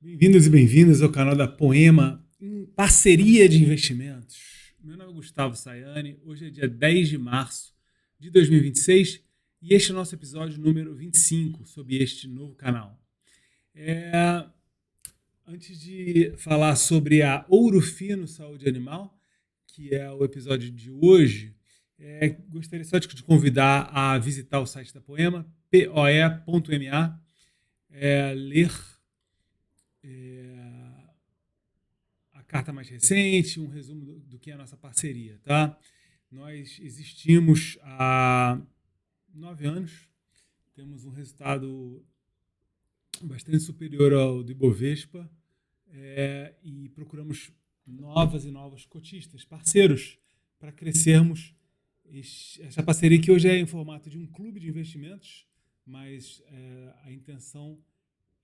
Bem-vindos e bem-vindas ao canal da Poema em parceria de investimentos. Meu nome é Gustavo Sayani, hoje é dia 10 de março de 2026 e este é o nosso episódio número 25 sobre este novo canal. Antes de falar sobre a Ouro Fino Saúde Animal, que é o episódio de hoje, gostaria só de te convidar a visitar o site da Poema, poe.ma, ler a carta mais recente, um resumo do que é a nossa parceria, tá? Nós existimos há 9 anos, temos um resultado bastante superior ao do Ibovespa e procuramos novas e novos cotistas, parceiros, para crescermos essa parceria que hoje é em formato de um clube de investimentos, mas a intenção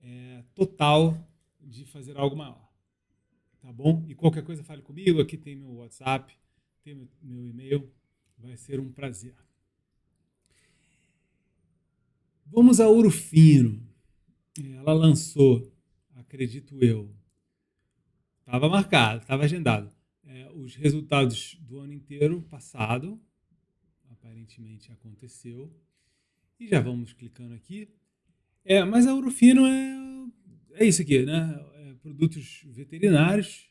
é total de fazer algo maior. Tá bom? E qualquer coisa fale comigo, aqui tem meu WhatsApp, tem meu e-mail, vai ser um prazer. Vamos a Ouro Fino. Ela lançou, acredito eu, estava marcado, estava agendado, os resultados do ano inteiro passado, aparentemente aconteceu, e já vamos clicando aqui. Mas a Ouro Fino é isso aqui, né? Produtos veterinários.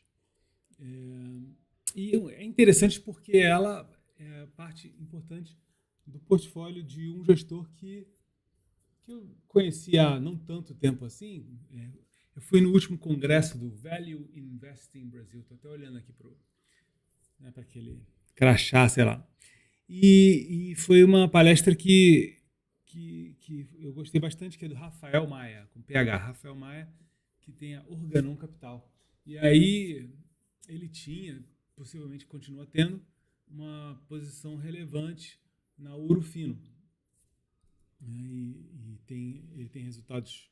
E é interessante porque ela é parte importante do portfólio de um gestor que eu conheci há não tanto tempo assim. Eu fui no último congresso do Value Investing Brasil, estou até olhando aqui para aquele crachá, sei lá. E foi uma palestra que eu gostei bastante, que é do Rafael Maia, com PH. Rafael Maia, que tem a Organon Capital. E aí ele tinha, possivelmente continua tendo, uma posição relevante na Ouro Fino. Ele tem resultados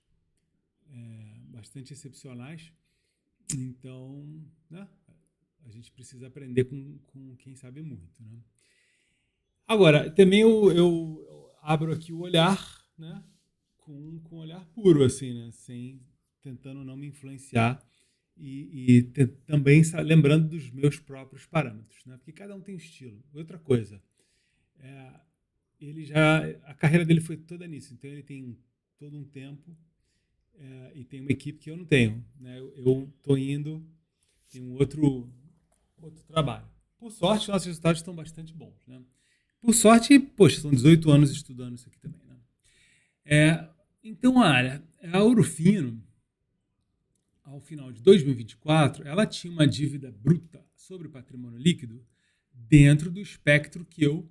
bastante excepcionais. Então, né, a gente precisa aprender com quem sabe muito. Né? Agora, também eu abro aqui o olhar, né, com um olhar puro, assim, né, tentando não me influenciar e também lembrando dos meus próprios parâmetros, né, porque cada um tem estilo. Outra coisa, a carreira dele foi toda nisso, então ele tem todo um tempo e tem uma equipe que eu não tenho, né, eu estou indo, tem um outro trabalho. Por sorte, nossos resultados estão bastante bons, né? Por sorte, poxa, são 18 anos estudando isso aqui também, né? Então, olha, a Ouro Fino, ao final de 2024, ela tinha uma dívida bruta sobre o patrimônio líquido dentro do espectro que eu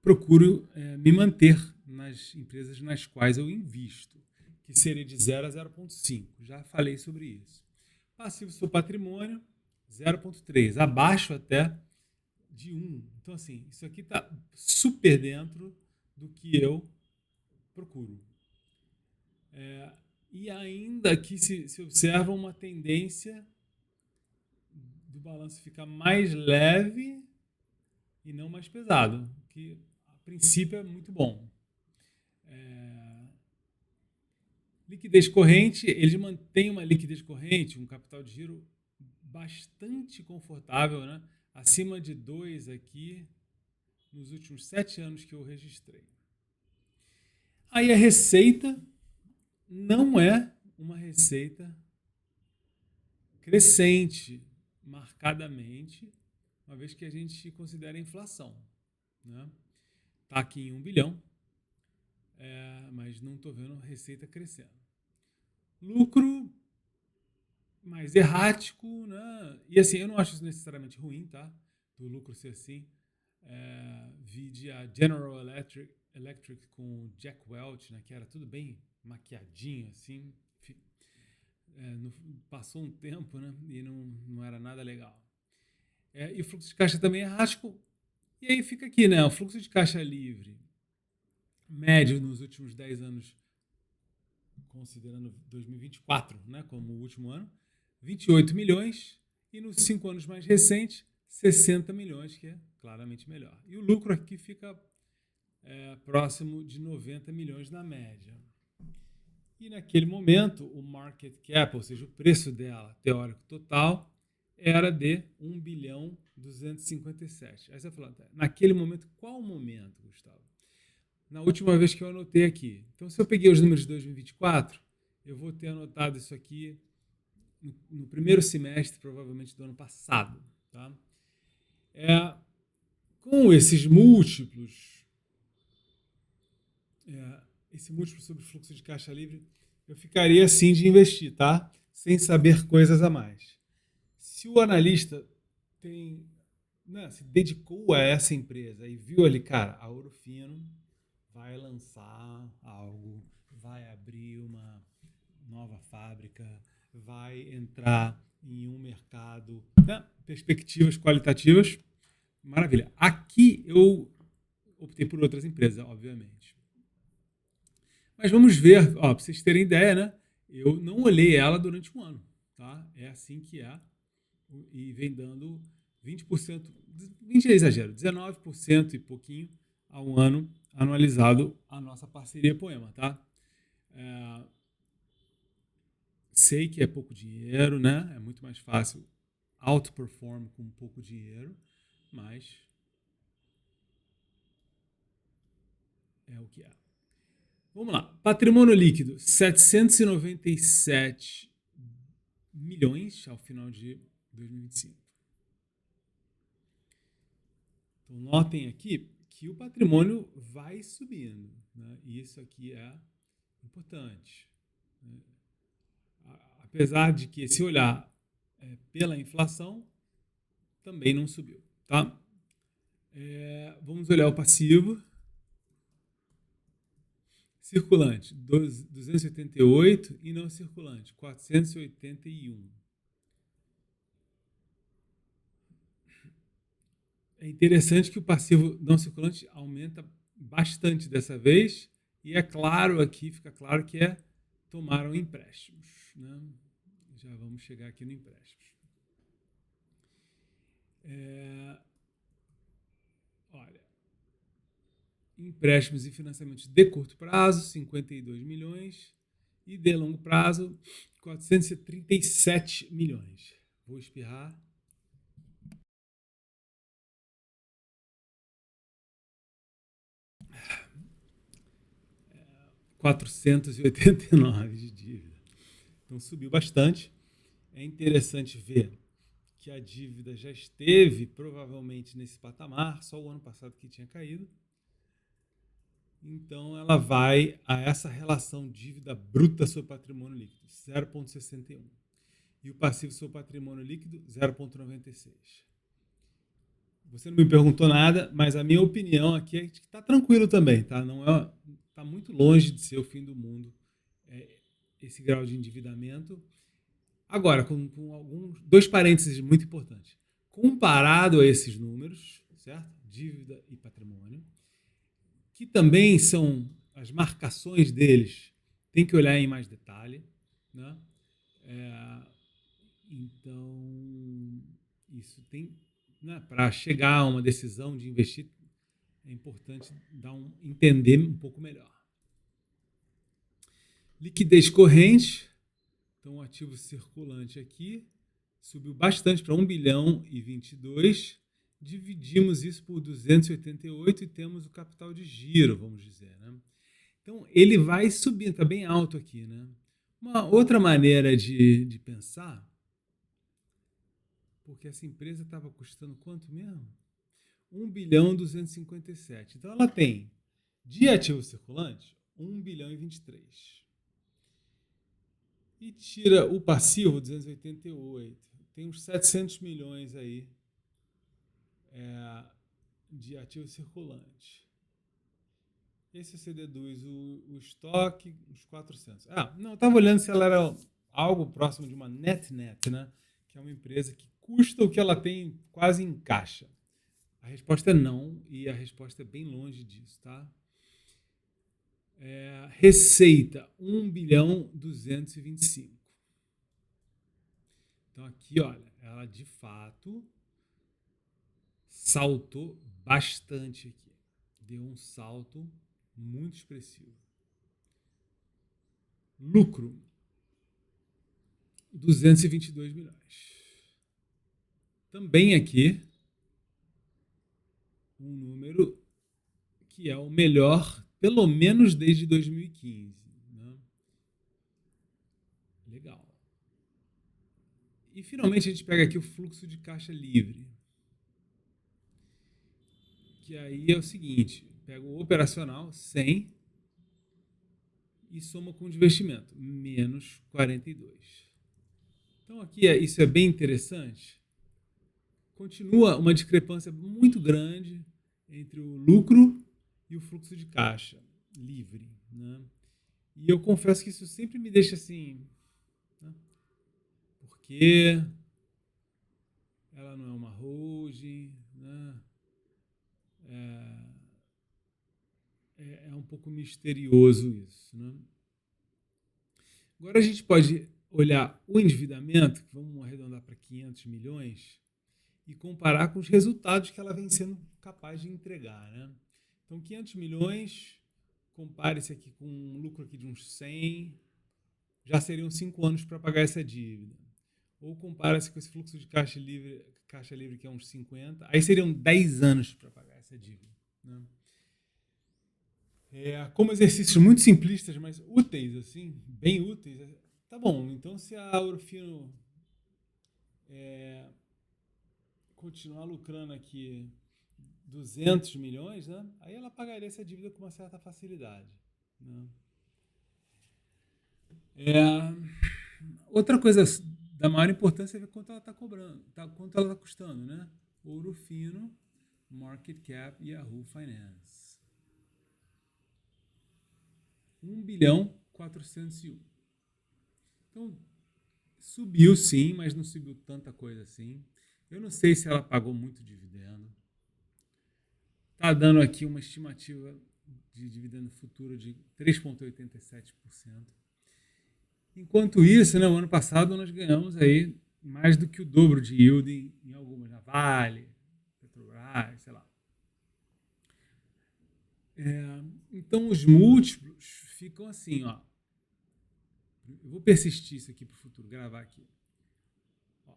procuro me manter nas empresas nas quais eu invisto, que seria de 0 a 0,5. Já falei sobre isso. Passivo sobre patrimônio, 0,3, abaixo até de 1. Então, assim, isso aqui está super dentro do que eu procuro. E ainda que se observa uma tendência do balanço ficar mais leve e não mais pesado, que a princípio é muito bom. Liquidez corrente, eles mantêm uma liquidez corrente, um capital de giro bastante confortável, né? Acima de 2 aqui nos últimos 7 anos que eu registrei. Aí a receita não é uma receita crescente, marcadamente, uma vez que a gente considera a inflação. Né? Está aqui em 1 bilhão, mas não estou vendo receita crescendo. Lucro mais errático, né? E assim, eu não acho isso necessariamente ruim, tá? Do lucro ser assim. Vide a General Electric com o Jack Welch, né? Que era tudo bem maquiadinho, assim. Enfim, passou um tempo, né? E não era nada legal. E o fluxo de caixa também é errático. E aí fica aqui, né? O fluxo de caixa livre médio nos últimos 10 anos, considerando 2024, né, como o último ano, 28 milhões, e nos 5 anos mais recentes, 60 milhões, que é claramente melhor. E o lucro aqui fica próximo de 90 milhões na média. E naquele momento, o market cap, ou seja, o preço dela, teórico total, era de 1 bilhão 257. Aí você fala, naquele momento, qual momento, Gustavo? Na última vez que eu anotei aqui. Então, se eu peguei os números de 2024, eu vou ter anotado isso aqui no primeiro semestre, provavelmente, do ano passado. Tá? Com esses múltiplos, esse múltiplo sobre o fluxo de caixa livre, eu ficaria assim de investir, tá? Sem saber coisas a mais. Se o analista se dedicou a essa empresa e viu ali, cara, a Ouro Fino vai lançar algo, vai abrir uma nova fábrica, vai entrar em um mercado, perspectivas qualitativas, maravilha. Aqui eu optei por outras empresas, obviamente. Mas vamos ver, para vocês terem ideia, né? Eu não olhei ela durante um ano, tá? É assim que é. E vem dando 20%, 20% é exagero, 19% e pouquinho ao ano anualizado a nossa parceria Poema, tá? Sei que é pouco dinheiro, né? É muito mais fácil outperform com pouco dinheiro, mas é o que é. Vamos lá. Patrimônio líquido, 797 milhões ao final de 2025. Então, notem aqui que o patrimônio vai subindo, né? E isso aqui é importante. Apesar de que, se olhar pela inflação, também não subiu. Tá? Vamos olhar o passivo. Circulante, 288 e não circulante, 481. É interessante que o passivo não circulante aumenta bastante dessa vez e é claro aqui, fica claro que tomaram empréstimos. Né? Já vamos chegar aqui no empréstimo. Olha, empréstimos e financiamentos de curto prazo, 52 milhões, e de longo prazo, 437 milhões. Vou espirrar. R$489 de dívida. Então subiu bastante. É interessante ver que a dívida já esteve provavelmente nesse patamar, só o ano passado que tinha caído. Então ela vai a essa relação dívida bruta sobre patrimônio líquido, 0,61. E o passivo sobre patrimônio líquido, 0,96. Você não me perguntou nada, mas a minha opinião aqui é que está tranquilo também, tá? Não está muito longe de ser o fim do mundo esse grau de endividamento. Agora, com dois parênteses muito importantes. Comparado a esses números, certo? Dívida e patrimônio, que também são as marcações deles, tem que olhar em mais detalhe, né? Então, isso tem, né, para chegar a uma decisão de investir, é importante entender um pouco melhor. Liquidez corrente, então o ativo circulante aqui subiu bastante para 1 bilhão e 22, dividimos isso por 288 e temos o capital de giro, vamos dizer, né? Então ele vai subindo, está bem alto aqui, né? Uma outra maneira de pensar, porque essa empresa estava custando quanto mesmo? 1 bilhão e 257. Então ela tem de ativo circulante 1 bilhão e 23. E tira o passivo, 288. Tem uns 700 milhões aí de ativo circulante. E se você deduz o estoque, uns 400. Não, eu estava olhando se ela era algo próximo de uma net, né? Que é uma empresa que custa o que ela tem quase em caixa. A resposta é não, e a resposta é bem longe disso, tá? Receita, 1 bilhão 225. Então aqui, olha, ela de fato saltou bastante aqui. Deu um salto muito expressivo. Lucro, 222 milhões. Também aqui, um número que é o melhor, pelo menos desde 2015. Né? Legal. E finalmente a gente pega aqui o fluxo de caixa livre. Que aí é o seguinte, pega o operacional, 100, e soma com o de investimento, menos 42. Então aqui isso é bem interessante. Continua uma discrepância muito grande entre o lucro e o fluxo de caixa livre. Né? E eu confesso que isso sempre me deixa assim, né? Porque ela não é uma holding, né? É um pouco misterioso isso. Né? Agora a gente pode olhar o endividamento, que vamos arredondar para 500 milhões, e comparar com os resultados que ela vem sendo capaz de entregar. Né? Então, 500 milhões, compare esse aqui com um lucro aqui de uns 100, já seriam 5 anos para pagar essa dívida. Ou compara-se com esse fluxo de caixa livre que é uns 50, aí seriam 10 anos para pagar essa dívida. Né? Como exercícios muito simplistas, mas úteis, assim, bem úteis. Tá bom, então se a Ourofino continuar lucrando aqui 200 milhões, né, aí ela pagaria essa dívida com uma certa facilidade. Né? Outra coisa da maior importância é ver quanto ela está cobrando, quanto ela está custando. Né? Ourofino, Market Cap e Yahoo Finance. 1 bilhão 401. Então, subiu sim, mas não subiu tanta coisa assim. Eu não sei se ela pagou muito dividendo. Está dando aqui uma estimativa de dividendo futuro de 3,87%. Enquanto isso, né, o ano passado nós ganhamos aí mais do que o dobro de yield em algumas, na Vale, Petrobras, sei lá. Então os múltiplos ficam assim, ó. Eu vou persistir isso aqui para o futuro, gravar aqui. Ó,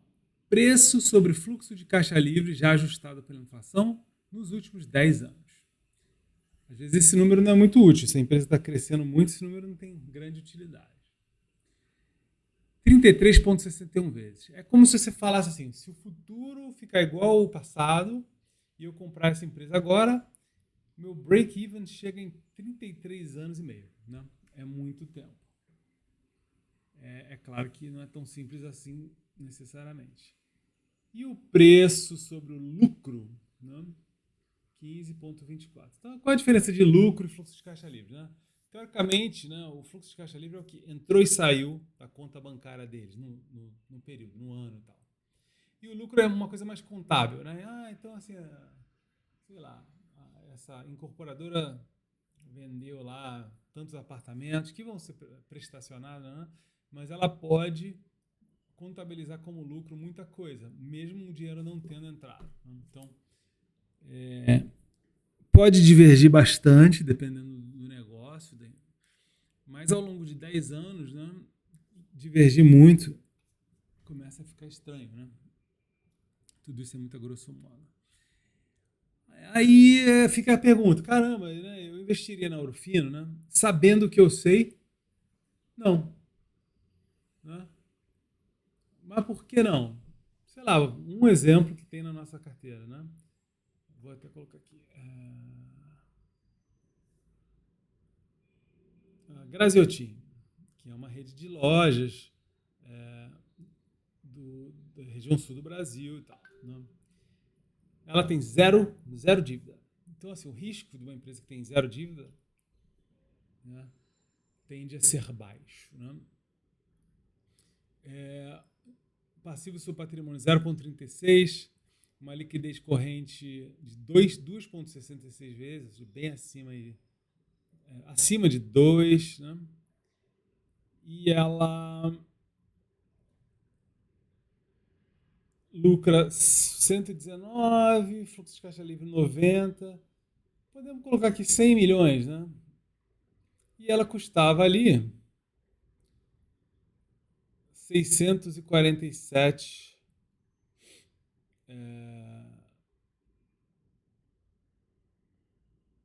preço sobre fluxo de caixa livre já ajustado pela inflação nos últimos 10 anos. Às vezes esse número não é muito útil, se a empresa está crescendo muito, esse número não tem grande utilidade. 33,61 vezes. É como se você falasse assim, se o futuro ficar igual ao passado e eu comprar essa empresa agora, meu break-even chega em 33 anos e meio. Né? É muito tempo. É claro que não é tão simples assim necessariamente. E o preço sobre o lucro, né? 15,24. Então, qual a diferença de lucro e fluxo de caixa livre? Né? Teoricamente, né, o fluxo de caixa livre é o que entrou e saiu da conta bancária deles no período, no ano e tal. E o lucro é uma coisa mais contábil. Né? Então, assim, sei lá, essa incorporadora vendeu lá tantos apartamentos que vão ser prestacionados, né? Mas ela pode contabilizar como lucro muita coisa, mesmo o dinheiro não tendo entrado. Então, pode divergir bastante, dependendo do negócio, mas ao longo de 10 anos, né, divergir muito começa a ficar estranho. Né? Tudo isso é muito a grosso modo. Aí fica a pergunta, caramba, né, eu investiria na Ourofino, né, sabendo o que eu sei? Não. Né? Mas por que não? Sei lá, um exemplo que tem na nossa carteira, né? Vou até colocar aqui. A Graziotin, que é uma rede de lojas da região sul do Brasil e tal. Né? Ela tem zero dívida. Então, assim, o risco de uma empresa que tem zero dívida, né, tende a ser baixo. Né? Passivo sobre patrimônio 0,36, uma liquidez corrente de 2,66 vezes, bem acima de 2, né? E ela lucra 119, fluxo de caixa livre 90, podemos colocar aqui 100 milhões, né? E ela custava ali 647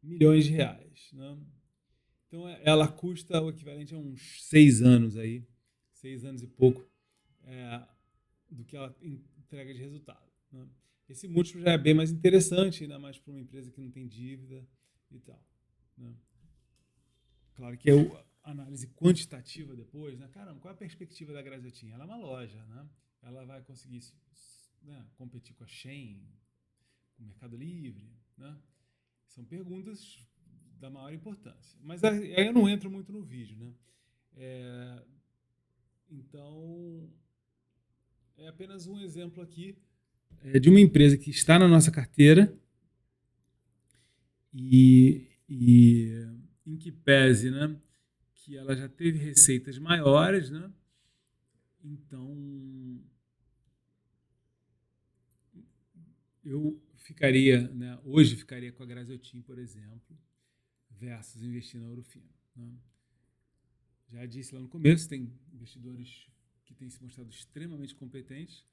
milhões de reais, né? Então ela custa o equivalente a uns 6 anos aí, 6 anos e pouco, do que ela entrega de resultado, né? Esse múltiplo já é bem mais interessante, ainda mais para uma empresa que não tem dívida e tal, né? Claro que a análise quantitativa depois, né? Caramba, qual é a perspectiva da Graziotin? Ela é uma loja, né? Ela vai conseguir, né, competir com a Shein, com o Mercado Livre, né? São perguntas da maior importância. Mas aí eu não entro muito no vídeo, né? Então, é apenas um exemplo aqui de uma empresa que está na nossa carteira e em que pese, né, que ela já teve receitas maiores, né? Então, eu ficaria, né, hoje ficaria com a Graziotin, por exemplo, versus investir na Ourofino, né? Já disse lá no começo, tem investidores que têm se mostrado extremamente competentes,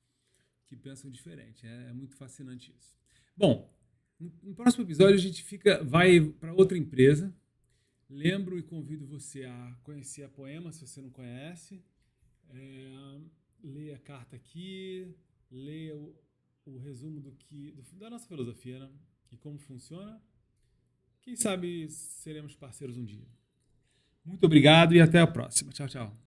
que pensam diferente. É muito fascinante isso. Bom, no próximo episódio a gente vai para outra empresa. Lembro e convido você a conhecer a Poema, se você não conhece. Leia a carta aqui, leia o resumo da nossa filosofia, né? E como funciona. Quem sabe seremos parceiros um dia. Muito obrigado e até a próxima. Tchau, tchau.